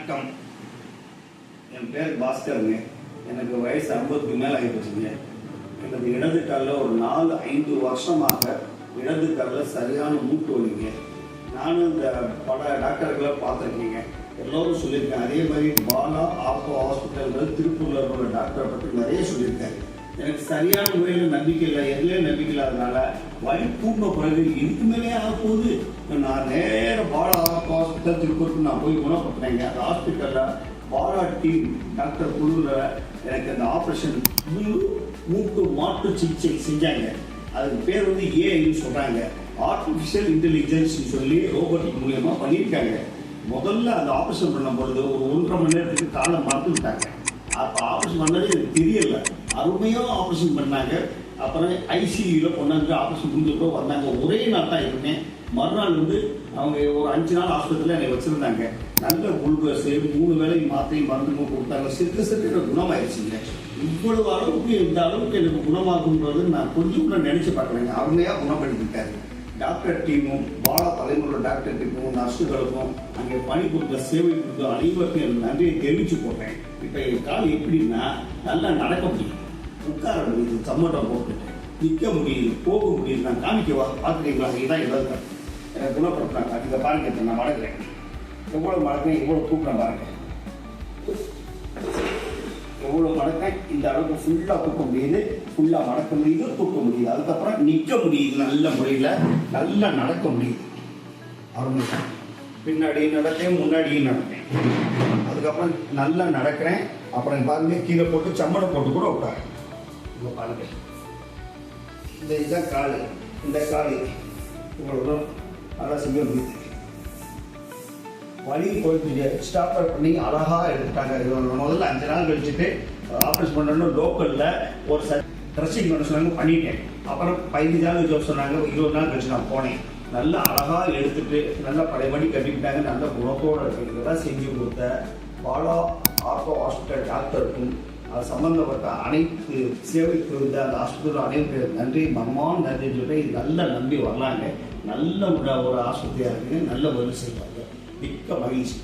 வணக்கம். என் பேர் பாஸ்கருங்க. எனக்கு வயசு 50க்கு மேலே ஆகிப்போச்சுங்க. எனக்கு இடது காலில் ஒரு 4-5 வருஷமாக இடது காலில் சரியான மூட்டு வலிங்க. நானும் இந்த பல டாக்டர்களை பார்த்துருக்கீங்க, எல்லோரும் சொல்லியிருக்கேன். அதே மாதிரி பாலா ஆர்த்தோ ஹாஸ்பிட்டல்கள் திருப்பூரில் இருக்கிற டாக்டரை பற்றி நிறைய சொல்லியிருக்கேன். எனக்கு சரியான முறையில் நம்பிக்கை இல்லை, எதுலேயும் நம்பிக்கை இல்லாதனால வலி கூட்டின பிறகு இதுக்கு மேலே ஆகப்போகுது. நான் நேர பாலா ஆர்த்தோ ஹாஸ்பிட்டல் திருப்பூருக்கு நான் போய் குணப்படுத்தினேங்க. அந்த ஹாஸ்பிட்டலில் பாலா டீம் டாக்டர் குழுவில் எனக்கு அந்த ஆப்ரேஷன் மூட்டு மாற்று சிகிச்சை செஞ்சாங்க. அதுக்கு பேர் வந்து ஏஐன்னு சொல்கிறாங்க, ஆர்டிஃபிஷியல் இன்டெலிஜென்ஸ் சொல்லி ரோபோட்டிக் மூலியமாக பண்ணியிருக்காங்க. முதல்ல அந்த ஆப்ரேஷன் பண்ணும்பொழுது ஒரு 1.5 மணி நேரத்துக்கு காலை மறந்து விட்டாங்க. அப்போ ஆப்ரேஷன் பண்ணது எனக்கு தெரியல. அருமையாக ஆப்ரேஷன் பண்ணாங்க. அப்புறம் ஐசியூவில் கொண்டாந்து ஆப்ரேஷன் முடிஞ்சப்போ வந்தாங்க. ஒரே நாள் தான் இருந்தேன். மறுநாள் வந்து அவங்க ஒரு 5 நாள் ஆஸ்பத்திரியில் என்னை வச்சுருந்தாங்க. நல்ல குளுக்கோஸு 3 வேளை மாத்திரை மருந்து கொடுத்தாங்க. சிறுக்க எனக்கு குணமாயிடுச்சுங்க. இவ்வளவு அளவுக்கு இந்த அளவுக்கு எனக்கு குணமாகுன்றது நான் கொஞ்சம் கூட நினச்சி பார்க்குறேங்க. அருமையாக குணப்படுத்திட்டாரு. டாக்டர் டீமும் பாலா தலைமுறை டாக்டர் டீமும் நர்ஸுகளுக்கும் அங்கே பணி கொடுத்த சேவை கொடுத்த அனைவருக்கும் எனக்கு நன்றியை தெரிவித்து போட்டேன். இப்போ என் கால் எப்படின்னா நல்லா நடக்க முடியும், உட்கார முடியுது, சம்மட்டம் போட்டுட்டேன், நிற்க முடியுது, போக முடியுது. நான் காமிக்கவா பார்க்குறீங்களா? இதுதான் எழுதுறேன். எனக்கு குணப்படுத்தினாங்க. இதை பாருங்க, நான் மடக்கிறேன். எவ்வளோ மடக்கிறேன், எவ்வளோ தூக்குறேன் பாருங்க. எவ்வளோ மடக்கேன், இந்த அளவுக்கு ஃபுல்லாக தூக்க முடியுது, ஃபுல்லாக மடக்க முடியுது, தூக்க முடியுது. அதுக்கப்புறம் நிற்க முடியுது, நல்ல முறையில் நல்லா நடக்க முடியுது. அருமை. பின்னாடி நடக்கேன், முன்னாடியும் நடப்பேன். அதுக்கப்புறம் நல்லா நடக்கிறேன். அப்புறம் பாருங்க, கீழே போட்டு சம்மடை போட்டு கூட விட்டாங்க. இங்கே பாருங்க, இந்த இதுதான் கால், இந்த கால் இவ்வளோ நல்லா செய்ய முடியுது. வலி போயிட்டு ஸ்டாப்பர் பண்ணி அழகாக எடுத்துட்டாங்க. முதல்ல 5 நாள் கழிச்சுட்டு ஆப்ரேஷன் பண்ணணும். லோக்கலில் ஒரு ட்ரெஸ்ஸிங் பண்ண சொன்னாங்க, பண்ணிட்டேன். அப்புறம் 15 நாள் கழிச்சு சொன்னாங்க, 20 நாள் கழிச்சு நான் போனேன். நல்லா அழகாக எடுத்துட்டு நல்லா பழையபடி கட்டிக்கிட்டாங்க. நல்ல குணத்தோடு இருக்கிறதெல்லாம் செஞ்சு கொடுத்த பாலா ஆர்த்தோ ஹாஸ்பிட்டல் டாக்டருக்கும் அது சம்பந்தப்பட்ட அனைத்து சேவை புரிந்த அந்த ஹாஸ்பிட்டல் அனைத்து நன்றி, மனமான நன்றி சொல்லி நல்லா நம்பி வரலாங்க. நல்ல ஒரு ஆஸ்பத்திரியாக இருக்குங்க, நல்ல பதில் செய்வாங்க. மிக்க மகிழ்ச்சி.